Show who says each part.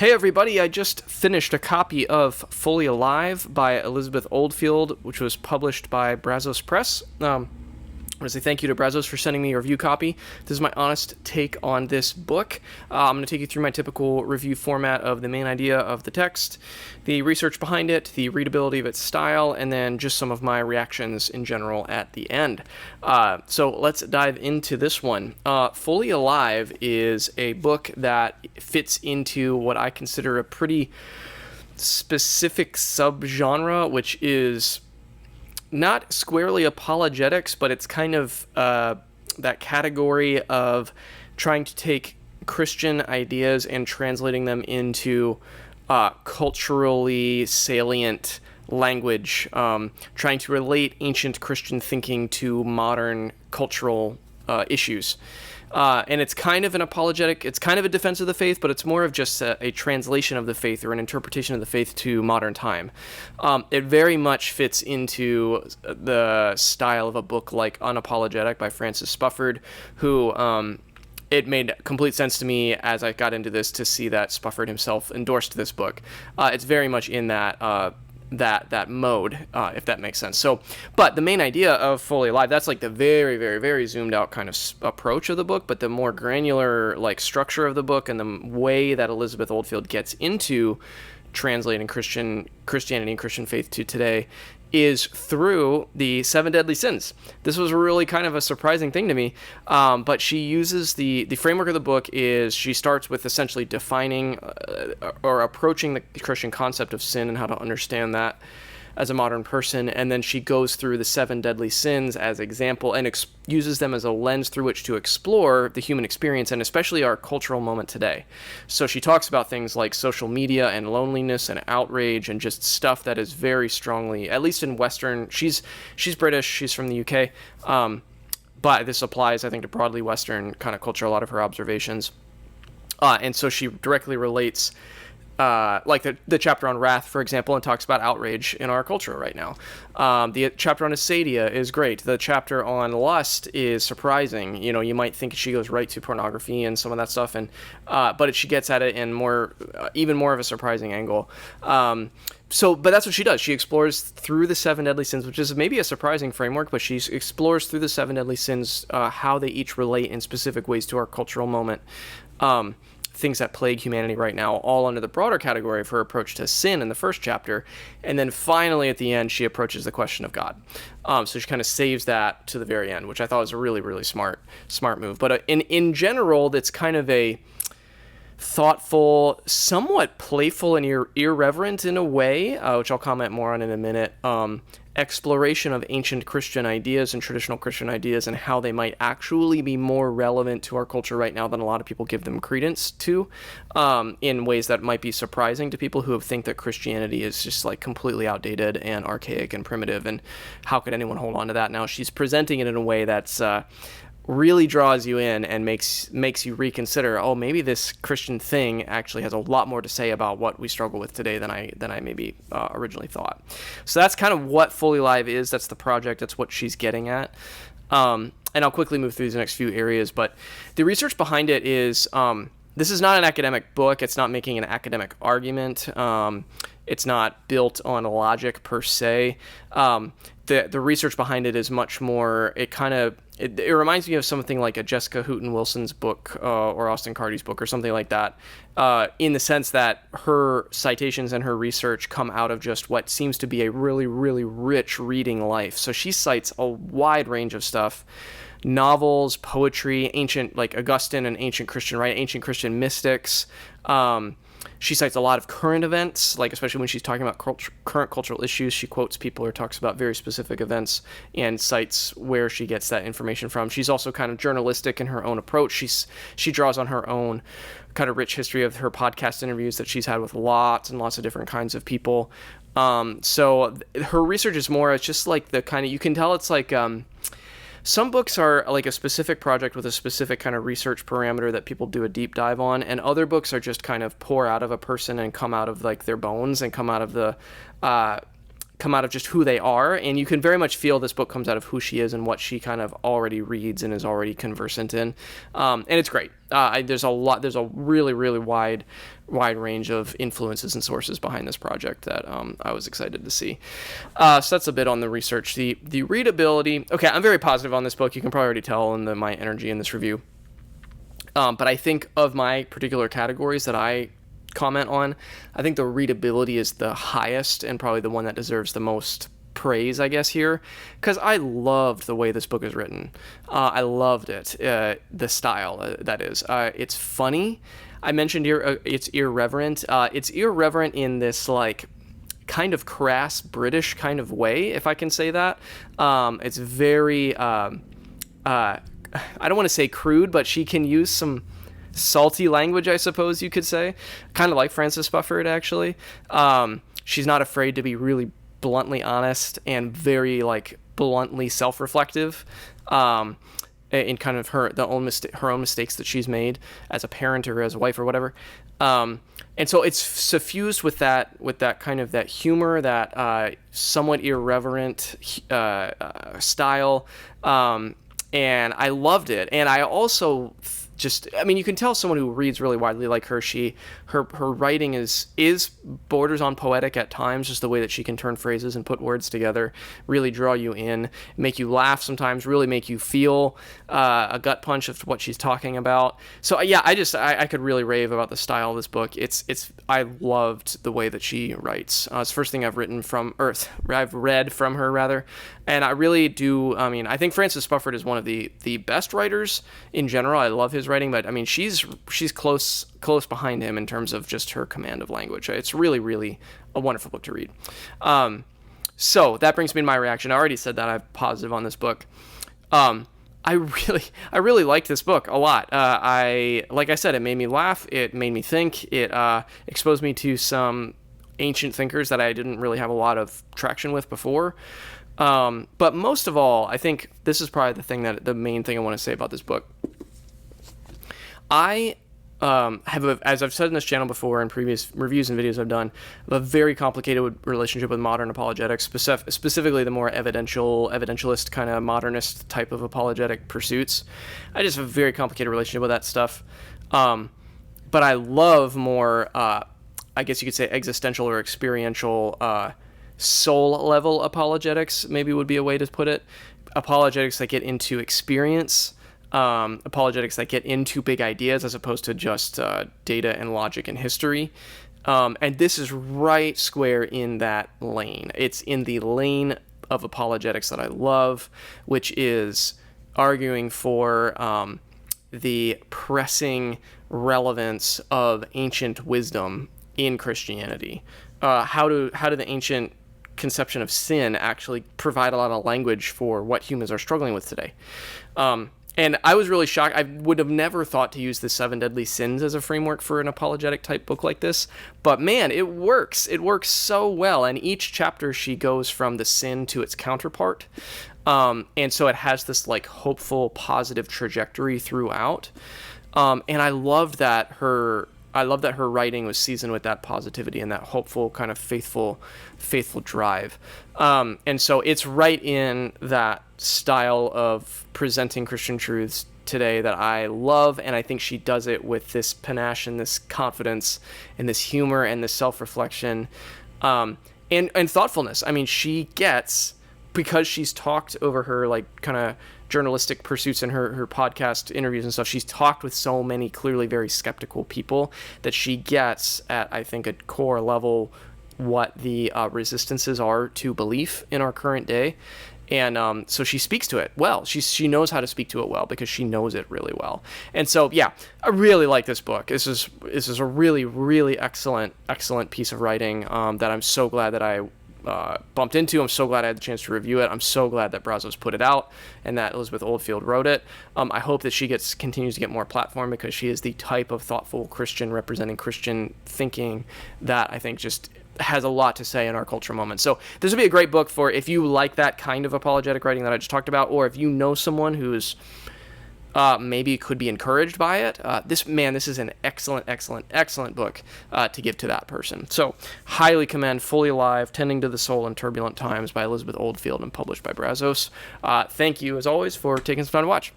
Speaker 1: Hey everybody, I just finished a copy of Fully Alive by Elizabeth Oldfield, which was published by Brazos Press. I want to say thank you to Brazos for sending me a review copy. This is my honest take on this book. I'm going to take you through my typical review format of the main idea of the text, the research behind it, the readability of its style, and then just some of my reactions in general at the end. So let's dive into this one. Fully Alive is a book that fits into what I consider a pretty specific subgenre, which is not squarely apologetics, but it's kind of that category of trying to take Christian ideas and translating them into culturally salient language, trying to relate ancient Christian thinking to modern cultural issues. And it's kind of an apologetic, it's kind of a defense of the faith, but it's more of just a translation of the faith or an interpretation of the faith to modern time. It very much fits into the style of a book like Unapologetic by Francis Spufford, who it made complete sense to me as I got into this to see that Spufford himself endorsed this book. It's very much in that mode, if that makes sense. So, but the main idea of Fully Alive, that's like the very, very, very zoomed out kind of approach of the book, but the more granular like structure of the book and the way that Elizabeth Oldfield gets into translating Christianity and Christian faith to today is through the 7 deadly sins. This was really kind of a surprising thing to me, but she uses the framework of the book is she starts with essentially defining or approaching the Christian concept of sin and how to understand that as a modern person, and then she goes through the 7 deadly sins as example and uses them as a lens through which to explore the human experience and especially our cultural moment today. So she talks about things like social media and loneliness and outrage and just stuff that is very strongly, at least in Western, she's British, she's from the UK, but this applies, I think, to broadly Western kind of culture, a lot of her observations. And so she directly relates like the chapter on wrath, for example, and talks about outrage in our culture right now. The chapter on acedia is great. The chapter on lust is surprising. You know, you might think she goes right to pornography and some of that stuff, and but she gets at it in even more of a surprising angle. But that's what she does. She explores through the 7 deadly sins, which is maybe a surprising framework, but she explores through the 7 deadly sins how they each relate in specific ways to our cultural moment. Things that plague humanity right now, all under the broader category of her approach to sin in the first chapter. And then finally, at the end, she approaches the question of God. So she kind of saves that to the very end, which I thought was a really, really smart move. But in general, that's kind of a thoughtful, somewhat playful and irreverent in a way, which I'll comment more on in a minute, exploration of ancient Christian ideas and traditional Christian ideas and how they might actually be more relevant to our culture right now than a lot of people give them credence to, in ways that might be surprising to people who think that Christianity is just like completely outdated and archaic and primitive, and how could anyone hold on to that now? She's presenting it in a way that's really draws you in and makes you reconsider, oh, maybe this Christian thing actually has a lot more to say about what we struggle with today than I maybe originally thought. So that's kind of what Fully Alive is. That's the project. That's what she's getting at. And I'll quickly move through these next few areas, but the research behind it is, this is not an academic book. It's not making an academic argument. It's not built on logic per se. The research behind it is much more, it reminds me of something like a Jessica Hooten Wilson's book or Austin Carty's book or something like that, in the sense that her citations and her research come out of just what seems to be a really, really rich reading life. So she cites a wide range of stuff. Novels, poetry, ancient, like Augustine and ancient Christian, right? Ancient Christian mystics. She cites a lot of current events, like especially when she's talking about current cultural issues. She quotes people or talks about very specific events and cites where she gets that information from. She's also kind of journalistic in her own approach. She draws on her own kind of rich history of her podcast interviews that she's had with lots and lots of different kinds of people. So her research is more, it's just like the kind of, you can tell it's like, some books are like a specific project with a specific kind of research parameter that people do a deep dive on, and other books are just kind of pour out of a person and come out of like their bones and come out of just who they are. And you can very much feel this book comes out of who she is and what she kind of already reads and is already conversant in. And it's great. There's a really, really wide range of influences and sources behind this project that I was excited to see. So that's a bit on the research. The readability. Okay, I'm very positive on this book. You can probably already tell in my energy in this review. But I think of my particular categories that I comment on, I think the readability is the highest and probably the one that deserves the most praise, I guess, here, because I loved the way this book is written. I loved it, the style, that is. It's funny. I mentioned here it's irreverent. It's irreverent in this, like, kind of crass British kind of way, if I can say that. It's very, I don't want to say crude, but she can use some salty language, I suppose you could say. Kind of like Frances Bufford, actually. She's not afraid to be really bluntly honest and very, like, bluntly self-reflective in kind of her own mistakes that she's made as a parent or as a wife or whatever. And so it's suffused with that kind of that humor, that somewhat irreverent style. And I loved it. And I also you can tell someone who reads really widely like her, her writing is borders on poetic at times, just the way that she can turn phrases and put words together, really draw you in, make you laugh sometimes, really make you feel a gut punch of what she's talking about. So yeah, I could really rave about the style of this book. I loved the way that she writes. It's the first thing I've read from her rather. And I really do, I think Frances Bufford is one of the best writers in general. I love his writing, but she's close behind him in terms of just her command of language. It's really, really a wonderful book to read. So that brings me to my reaction. I already said that I'm positive on this book. I really liked this book a lot. Like I said, it made me laugh. It made me think. It exposed me to some ancient thinkers that I didn't really have a lot of traction with before. But most of all, I think this is probably the main thing I want to say about this book. I as I've said in this channel before in previous reviews and videos I've done, a very complicated relationship with modern apologetics, specifically the more evidentialist kind of modernist type of apologetic pursuits. I just have a very complicated relationship with that stuff. But I love more, I guess you could say, existential or experiential, soul level apologetics, maybe would be a way to put it. Apologetics that get into experience. Apologetics that get into big ideas as opposed to just data and logic and history. And this is right square in that lane. It's in the lane of apologetics that I love, which is arguing for the pressing relevance of ancient wisdom in Christianity. How do the ancient conception of sin actually provide a lot of language for what humans are struggling with today? And I was really shocked. I would have never thought to use the 7 deadly sins as a framework for an apologetic type book like this. But man, it works. It works so well. And each chapter she goes from the sin to its counterpart. And so it has this like hopeful, positive trajectory throughout. And I loved that her writing was seasoned with that positivity and that hopeful kind of faithful drive. And so it's right in that style of presenting Christian truths today that I love, and I think she does it with this panache and this confidence and this humor and this self-reflection and thoughtfulness. I mean, she gets, because she's talked over her like kind of journalistic pursuits and her podcast interviews and stuff, she's talked with so many clearly very skeptical people that she gets at, I think, a core level what the resistances are to belief in our current day. And so she speaks to it well. She knows how to speak to it well because she knows it really well. And so, yeah, I really like this book. This is a really, really excellent piece of writing that I'm so glad that I bumped into. I'm so glad I had the chance to review it. I'm so glad that Brazos put it out and that Elizabeth Oldfield wrote it. I hope that she continues to get more platform because she is the type of thoughtful Christian representing Christian thinking that I think just has a lot to say in our culture moment. So this would be a great book for if you like that kind of apologetic writing that I just talked about, or if you know someone who's maybe could be encouraged by it. This is an excellent book to give to that person. So highly commend Fully Alive, Tending to the Soul in Turbulent Times by Elizabeth Oldfield and published by Brazos. Thank you, as always, for taking some time to watch.